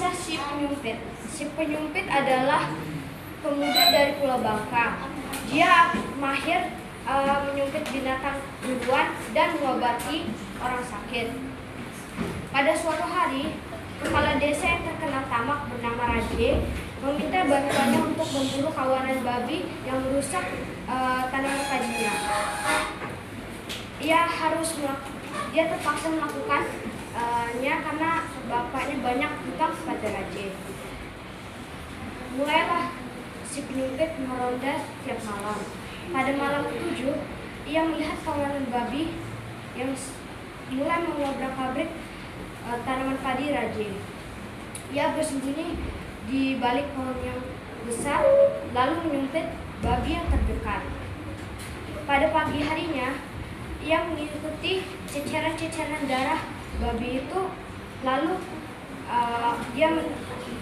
Kisah si penyumpit. Si penyumpit adalah pemuda dari Pulau Bangka. Dia mahir menyumpit binatang buruan dan mengobati orang sakit. Pada suatu hari, kepala desa yang terkenal tamak bernama Raje meminta bantuannya untuk memburu kawanan babi yang merusak tanaman padinya. Dia terpaksa melakukannya karena bapaknya banyak hutang kepada Raje. Mulailah si penyumpit meronda setiap malam. Pada malam ke-7, ia melihat kawanan babi yang mulai mengobrak-abrik tanaman padi Raje. Ia bersembunyi di balik pohon yang besar, lalu menyumpit babi yang terdekat. Pada pagi harinya, ia mengikuti ceceran-ceceran darah babi itu, lalu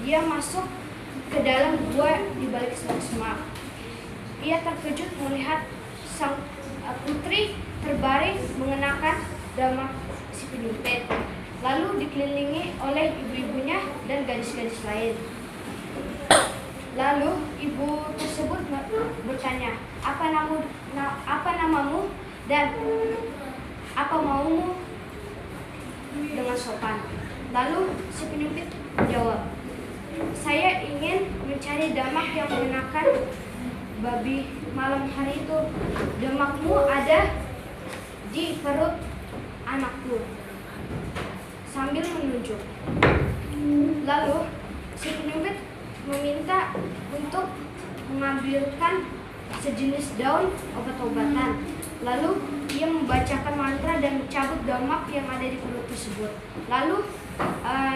dia masuk ke dalam gua di balik semak-semak. Ia terkejut melihat sang putri terbaring mengenakan damak si penyumpit, lalu dikelilingi oleh ibu-ibunya dan gadis-gadis lain. Lalu ibu tersebut bertanya, apa namamu dan apa maumu, dengan sopan. Lalu si penyumpit menjawab, saya ingin mencari damak yang mengenakan babi malam hari itu. Damakmu ada di perut anakku, sambil menunjuk. Lalu si penyumpit meminta untuk mengambilkan sejenis daun obat-obatan. Lalu ia membacakan mantra dan mencabut damak yang ada di perut tersebut. Lalu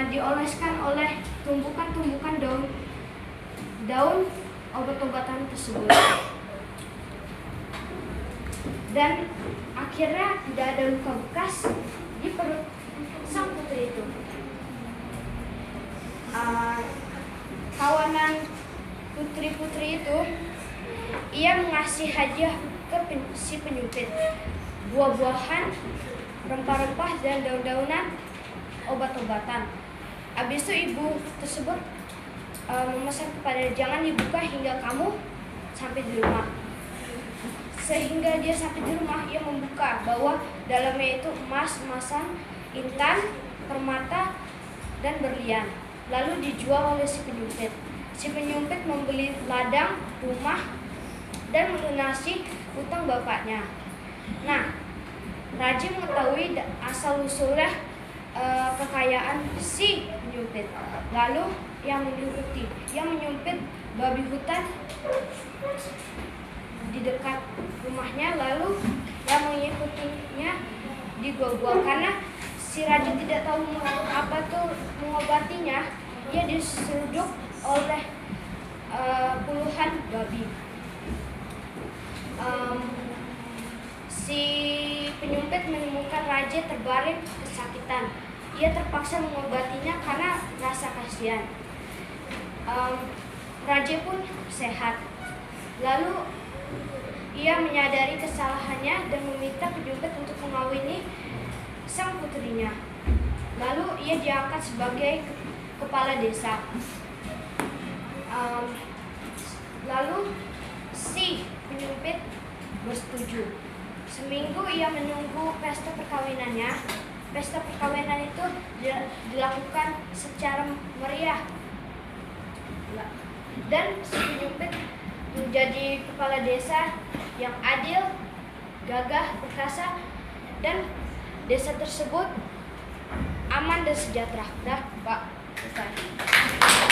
dioleskan oleh tumbukan-tumbukan daun obat-obatan tersebut. Dan akhirnya tidak ada luka bekas di perut sang putri itu. Kawanan putri-putri itu, ia mengasih hadiah ke si penyumpit, buah-buahan, rempah-rempah, dan daun-daunan obat-obatan. Habis itu ibu tersebut memesan kepada jangan dibuka hingga kamu sampai di rumah. Sehingga dia sampai di rumah, ia membuka bahwa dalamnya itu emas, emasan, intan, permata, dan berlian. Lalu dijual oleh si penyumpit. Si penyumpit membeli ladang, rumah, dan melunasi utang bapaknya. Nah, Raje mengetahui asal-usulnya kekayaan si penyumpit. Lalu yang menyumpit babi hutan di dekat rumahnya, lalu yang mengikutinya di gua-gua. Karena si Raje tidak tahu apa tuh mengobatinya, ia diseruduk oleh puluhan babi. Si penyumpit menemukan Raje terbaring kesakitan. Ia terpaksa mengobatinya karena rasa kasihan. Raje pun sehat. Lalu ia menyadari kesalahannya dan meminta penyumpit untuk mengawini sang putrinya. Lalu ia diangkat sebagai kepala desa. Lalu si penyumpit bersetuju. Seminggu ia menunggu pesta perkawinannya. Pesta perkawinan itu dilakukan secara meriah. Dan si penyumpit menjadi kepala desa yang adil, gagah, perkasa, dan desa tersebut aman dan sejahtera. Dah, Pak. Selesai.